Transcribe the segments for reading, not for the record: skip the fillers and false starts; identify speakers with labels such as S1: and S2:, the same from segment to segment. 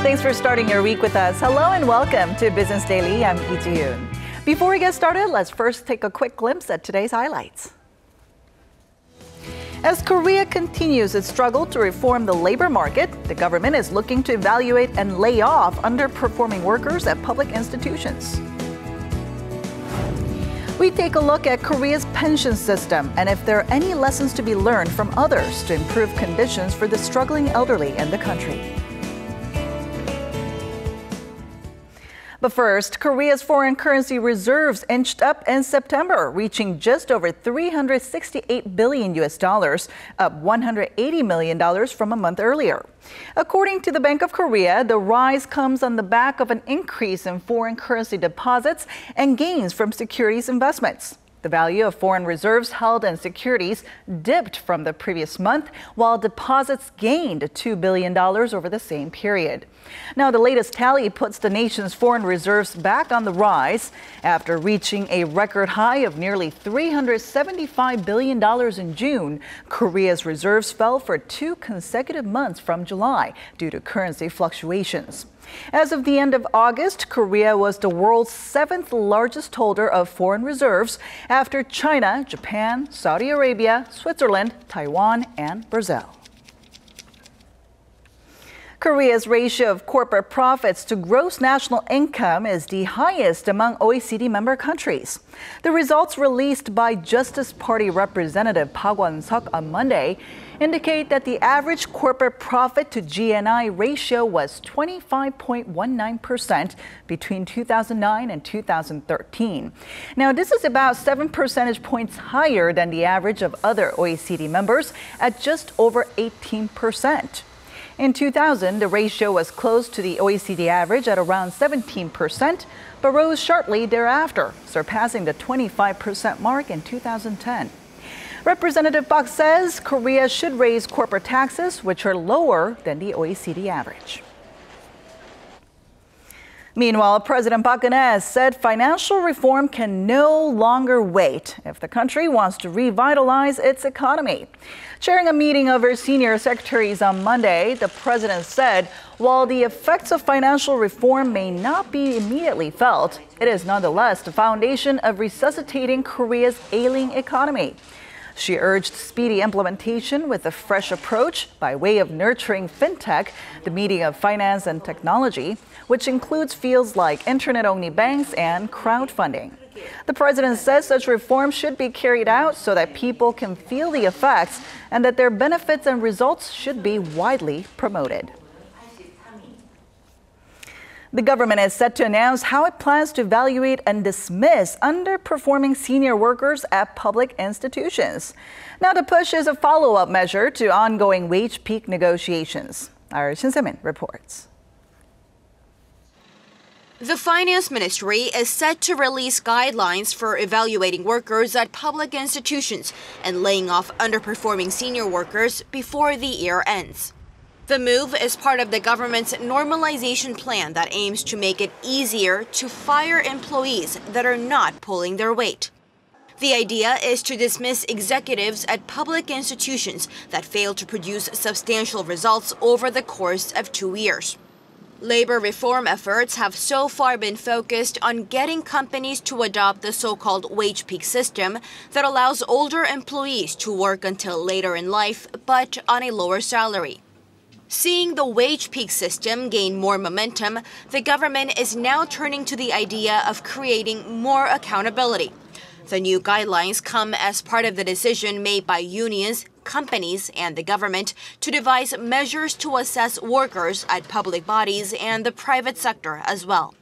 S1: Thanks for starting your week with us. Hello and welcome to Business Daily. I'm Lee Ji-yoon. Before we get started, let's first take a quick glimpse at today's highlights. As Korea continues its struggle to reform the labor market, the government is looking to evaluate and lay off underperforming workers at public institutions. We take a look at Korea's pension system and if there are any lessons to be learned from others to improve conditions for the struggling elderly in the country. But first, Korea's foreign currency reserves inched up in September, reaching just over $368 billion, up $180 million from a month earlier. According to the Bank of Korea, the rise comes on the back of an increase in foreign currency deposits and gains from securities investments. The value of foreign reserves held in securities dipped from the previous month, while deposits gained $2 billion over the same period. Now, the latest tally puts the nation's foreign reserves back on the rise. After reaching a record high of nearly $375 billion in June, Korea's reserves fell for 2 consecutive months from July due to currency fluctuations. As of the end of August, Korea was the world's 7th largest holder of foreign reserves after China, Japan, Saudi Arabia, Switzerland, Taiwan, and Brazil. Korea's ratio of corporate profits to gross national income is the highest among OECD member countries. The results released by Justice Party Representative Park Won-seok on Monday indicate that the average corporate profit to GNI ratio was 25.19% between 2009 and 2013. Now, this is about 7 percentage points higher than the average of other OECD members at just over 18%. In 2000, the ratio was close to the OECD average at around 17%, but rose sharply thereafter, surpassing the 25% mark in 2010. Representative Park says Korea should raise corporate taxes, which are lower than the OECD average. Meanwhile, President Park Geun-hye said financial reform can no longer wait if the country wants to revitalize its economy. Chairing a meeting of her senior secretaries on Monday, the president said while the effects of financial reform may not be immediately felt, it is nonetheless the foundation of resuscitating Korea's ailing economy. She urged speedy implementation with a fresh approach by way of nurturing fintech, the medium of finance and technology, which includes fields like internet-only banks and crowdfunding. The president says such reforms should be carried out so that people can feel the effects and that their benefits and results should be widely promoted. The government is set to announce how it plans to evaluate and dismiss underperforming senior workers at public institutions. Now, the push is a follow-up measure to ongoing wage peak negotiations. Our Shin Se-min reports.
S2: The Finance Ministry is set to release guidelines for evaluating workers at public institutions and laying off underperforming senior workers before the year ends. The move is part of the government's normalization plan that aims to make it easier to fire employees that are not pulling their weight. The idea is to dismiss executives at public institutions that fail to produce substantial results over the course of 2 years. Labor reform efforts have so far been focused on getting companies to adopt the so-called wage peak system that allows older employees to work until later in life, but on a lower salary. Seeing the wage peak system gain more momentum, the government is now turning to the idea of creating more accountability. The new guidelines come as part of the decision made by unions, companies, and the government to devise measures to assess workers at public bodies and the private sector as well.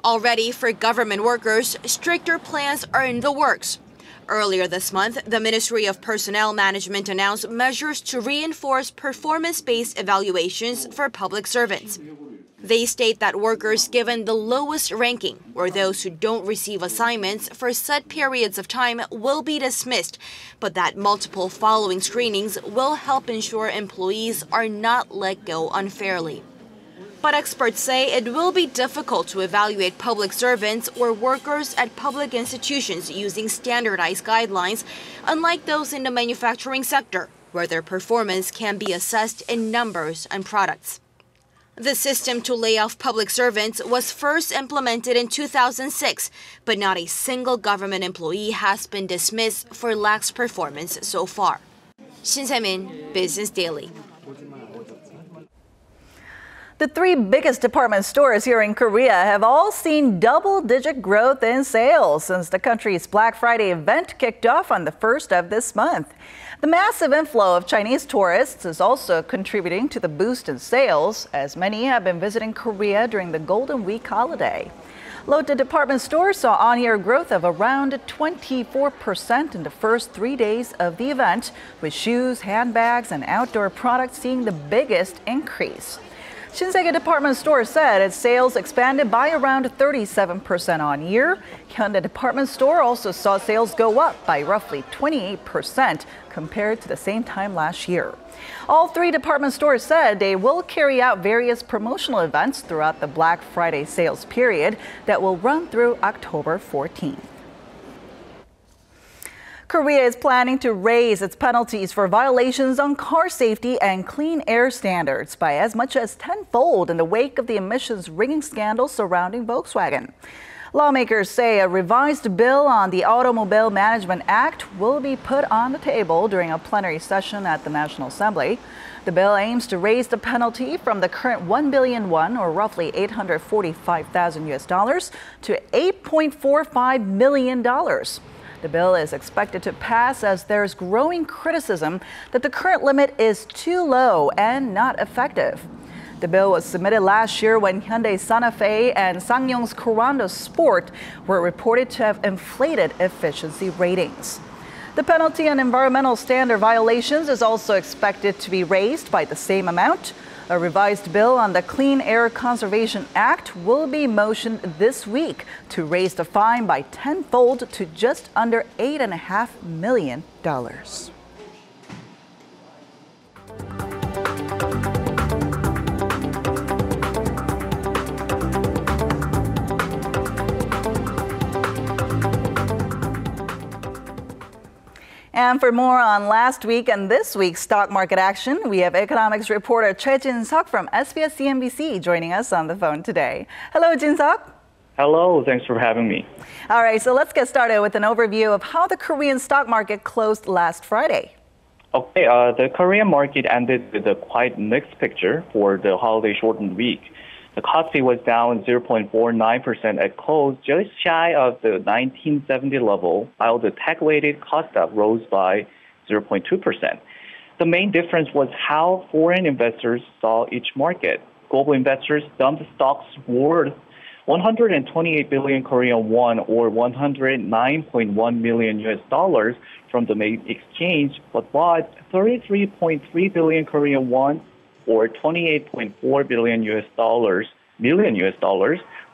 S2: Already for government workers, stricter plans are in the works. Earlier this month, the Ministry of Personnel Management announced measures to reinforce performance-based evaluations for public servants. They state that workers given the lowest ranking, or those who don't receive assignments for set periods of time, will be dismissed, but that multiple following screenings will help ensure employees are not let go unfairly. But experts say it will be difficult to evaluate public servants or workers at public institutions using standardized guidelines, unlike those in the manufacturing sector, where their performance can be assessed in numbers and products. The system to lay off public servants was first implemented in 2006, but not a single government employee has been dismissed for lax performance so far. Shin Se-min, Business Daily.
S1: The three biggest department stores here in Korea have all seen double-digit growth in sales since the country's Black Friday event kicked off on the 1st of this month. The massive inflow of Chinese tourists is also contributing to the boost in sales, as many have been visiting Korea during the Golden Week holiday. Lotte department stores saw on-year growth of around 24% in the first 3 days of the event, with shoes, handbags, and outdoor products seeing the biggest increase. Shinsegae department store said its sales expanded by around 37% on year. Hyundai department store also saw sales go up by roughly 28% compared to the same time last year. All three department stores said they will carry out various promotional events throughout the Black Friday sales period that will run through October 14th. Korea is planning to raise its penalties for violations on car safety and clean air standards by as much as tenfold in the wake of the emissions rigging scandal surrounding Volkswagen. Lawmakers say a revised bill on the Automobile Management Act will be put on the table during a plenary session at the National Assembly. The bill aims to raise the penalty from the current 1 billion won, or roughly $845,000, to $8.45 million. The bill is expected to pass as there's growing criticism that the current limit is too low and not effective. The bill was submitted last year when Hyundai Santa Fe and SsangYong's Corando Sport were reported to have inflated efficiency ratings. The penalty on environmental standard violations is also expected to be raised by the same amount. A revised bill on the Clean Air Conservation Act will be motioned this week to raise the fine by tenfold to just under $8.5 million. And for more on last week and this week's stock market action, we have economics reporter Choi Jin-seok from SBS CNBC joining us on the phone today. Hello, Jin-seok.
S3: Hello, thanks for having me.
S1: All right, so let's get started with an overview of how the Korean stock market closed last Friday.
S3: Okay, the Korean market ended with a quite mixed picture for the holiday shortened week. The Kospi was down 0.49% at close, just shy of the 1970 level, while the tech-weighted Kosdaq rose by 0.2%. The main difference was how foreign investors saw each market. Global investors dumped stocks worth 128 billion Korean won, or $109.1 million from the main exchange, but bought 33.3 billion Korean won, or $28.4 million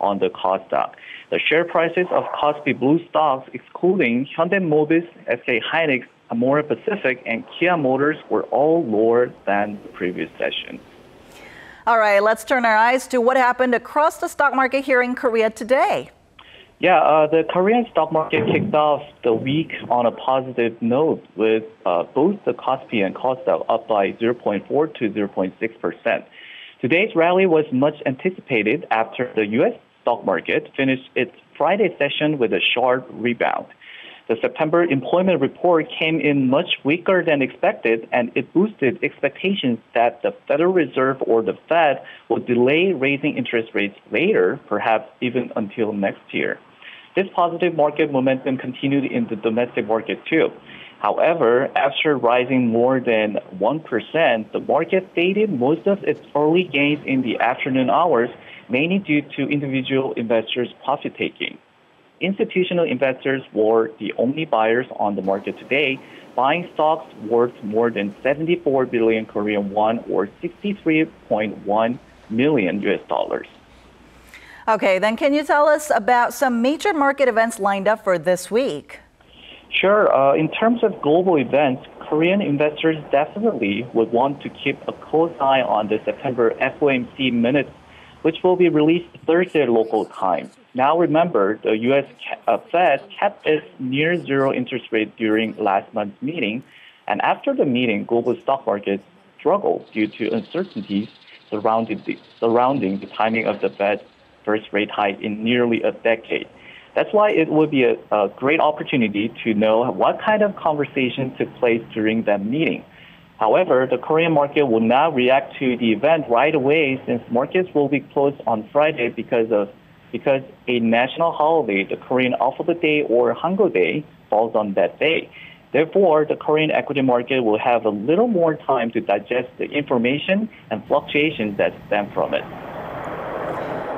S3: on the Kosdaq. The share prices of Kospi Blue stocks, excluding Hyundai Mobis, SK Hynix, Amora Pacific, and Kia Motors, were all lower than the previous session.
S1: All right, let's turn our eyes to what happened across the stock market here in Korea today.
S3: Yeah, the Korean stock market kicked off the week on a positive note, with both the Kospi and Kosdaq up by 0.4 to 0.6%. Today's rally was much anticipated after the U.S. stock market finished its Friday session with a sharp rebound. The September employment report came in much weaker than expected, and it boosted expectations that the Federal Reserve, or the Fed, will delay raising interest rates later, perhaps even until next year. This positive market momentum continued in the domestic market too. However, after rising more than 1%, the market faded most of its early gains in the afternoon hours, mainly due to individual investors' profit-taking. Institutional investors were the only buyers on the market today, buying stocks worth more than 74 billion Korean won, or $63.1 million.
S1: Okay, then can you tell us about some major market events lined up for this week?
S3: Sure. In terms of global events, Korean investors definitely would want to keep a close eye on the September FOMC minutes, which will be released Thursday local time. Now remember, the U.S. Fed kept its near-zero interest rate during last month's meeting, and after the meeting, global stock markets struggled due to uncertainties surrounding the timing of the Fed's first rate hike in nearly a decade. That's why it would be a great opportunity to know what kind of conversation took place during that meeting. However, the Korean market will not react to the event right away since markets will be closed on Friday because a national holiday, the Korean Alphabet Day or Hangul Day, falls on that day. Therefore, the Korean equity market will have a little more time to digest the information and fluctuations that stem from it.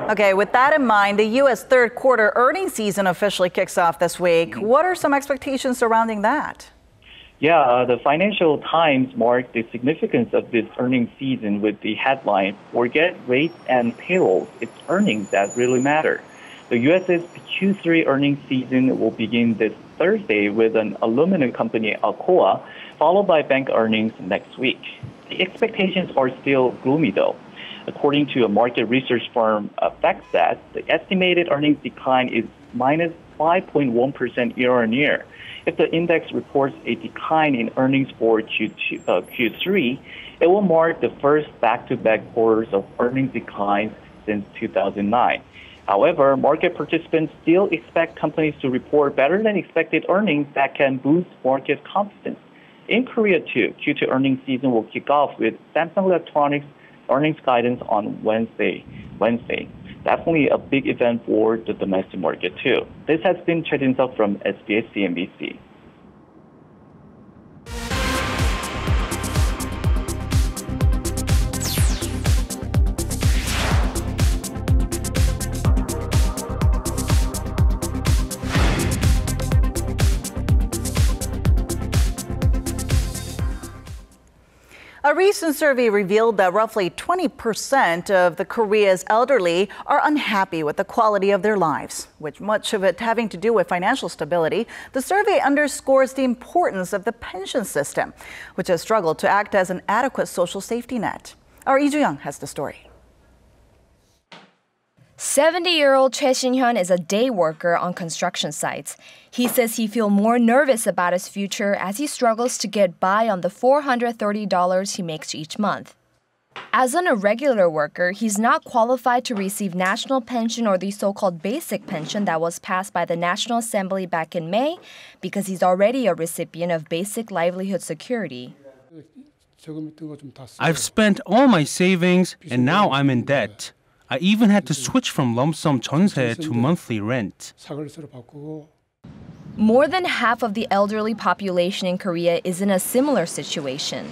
S1: Okay, with that in mind, the U.S. third quarter earnings season officially kicks off this week. What are some expectations surrounding that?
S3: Yeah, the Financial Times marked the significance of this earnings season with the headline, "Forget rates and payrolls, it's earnings that really matter." The U.S.'s Q3 earnings season will begin this Thursday with an aluminum company, Alcoa, followed by bank earnings next week. The expectations are still gloomy, though. According to a market research firm, FactSet, the estimated earnings decline is minus 5.1% year-on-year. If the index reports a decline in earnings for Q3, it will mark the first back-to-back quarters of earnings declines since 2009. However, market participants still expect companies to report better than expected earnings that can boost market confidence. In Korea, too, Q2 earnings season will kick off with Samsung Electronics earnings guidance on Wednesday. Definitely a big event for the domestic market, too. This has been Choi Jin-seok from SBS CNBC.
S1: A recent survey revealed that roughly 20% of the Korea's elderly are unhappy with the quality of their lives, with much of it having to do with financial stability. The survey underscores the importance of the pension system, which has struggled to act as an adequate social safety net. Our Lee Joo-young has the story.
S4: 70-year-old Choi Shin-hyun is a day worker on construction sites. He says he feels more nervous about his future as he struggles to get by on the $430 he makes each month. As an irregular worker, he's not qualified to receive national pension or the so-called basic pension that was passed by the National Assembly back in May because he's already a recipient of basic livelihood security.
S5: I've spent all my savings and now I'm in debt. I even had to switch from lump sum 전세 to monthly rent.
S4: More than half of the elderly population in Korea is in a similar situation.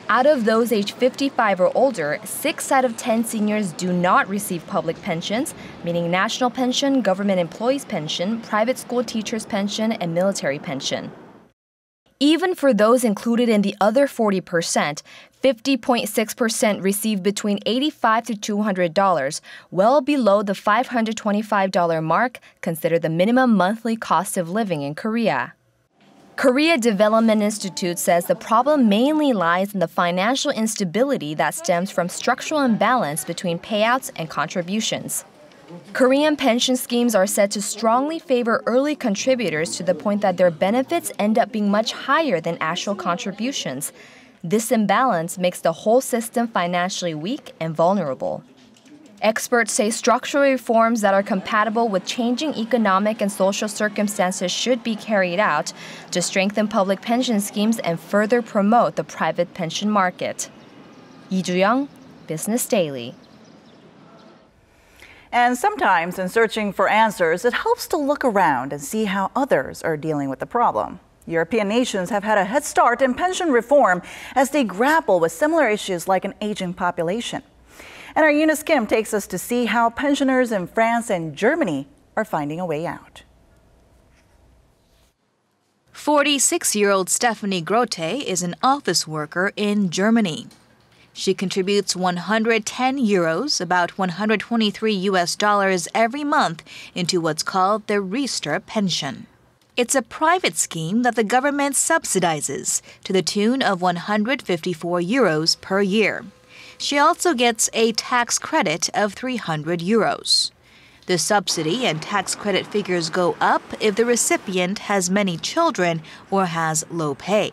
S4: Out of those aged 55 or older, 6 out of 10 seniors do not receive public pensions, meaning national pension, government employees' pension, private school teachers' pension, and military pension. Even for those included in the other 40%, 50.6% receive between $85 to $200, well below the $525 mark, considered the minimum monthly cost of living in Korea. Korea Development Institute says the problem mainly lies in the financial instability that stems from structural imbalance between payouts and contributions. Korean pension schemes are said to strongly favor early contributors to the point that their benefits end up being much higher than actual contributions. This imbalance makes the whole system financially weak and vulnerable. Experts say structural reforms that are compatible with changing economic and social circumstances should be carried out to strengthen public pension schemes and further promote the private pension market. Lee Joo-young, Business Daily.
S1: And sometimes in searching for answers, it helps to look around and see how others are dealing with the problem. European nations have had a head start in pension reform as they grapple with similar issues like an aging population. And our Eunice Kim takes us to see how pensioners in France and Germany are finding a way out.
S6: 46-year-old Stephanie Grote is an office worker in Germany. She contributes 110 euros, about $123 every month, into what's called the Riester pension. It's a private scheme that the government subsidizes to the tune of 154 euros per year. She also gets a tax credit of 300 euros. The subsidy and tax credit figures go up if the recipient has many children or has low pay.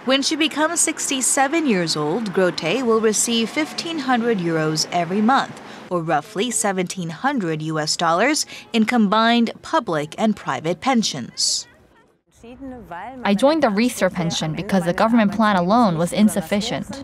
S6: When she becomes 67 years old, Grote will receive 1,500 euros every month, or roughly $1,700 in combined public and private pensions.
S7: I joined the Riester pension because the government plan alone was insufficient.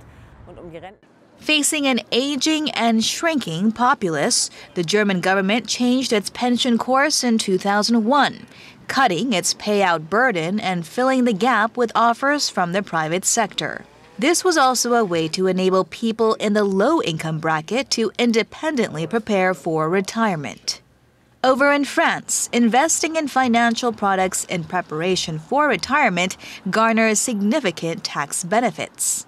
S6: Facing an aging and shrinking populace, the German government changed its pension course in 2001, cutting its payout burden and filling the gap with offers from the private sector. This was also a way to enable people in the low-income bracket to independently prepare for retirement. Over in France, investing in financial products in preparation for retirement garners significant tax benefits.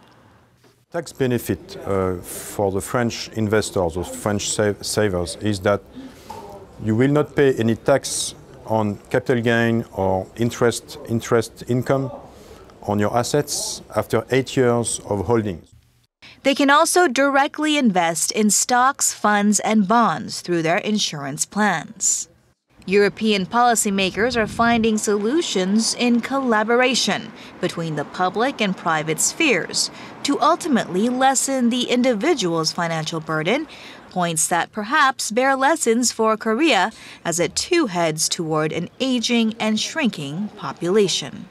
S8: Tax benefit for the French investors or French savers is that you will not pay any tax on capital gain or interest income on your assets after 8 years of holding.
S6: They can also directly invest in stocks, funds, and bonds through their insurance plans. European policymakers are finding solutions in collaboration between the public and private spheres to ultimately lessen the individual's financial burden, points that perhaps bear lessons for Korea as it too heads toward an aging and shrinking population.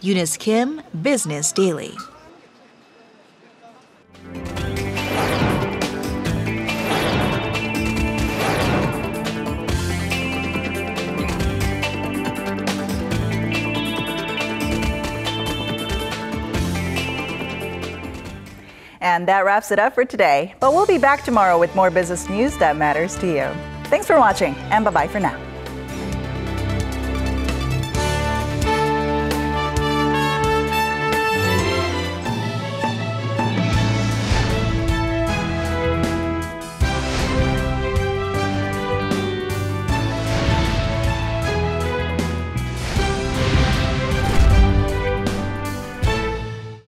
S6: Eunice Kim, Business Daily.
S1: And that wraps it up for today. But we'll be back tomorrow with more business news that matters to you. Thanks for watching, and bye-bye for now.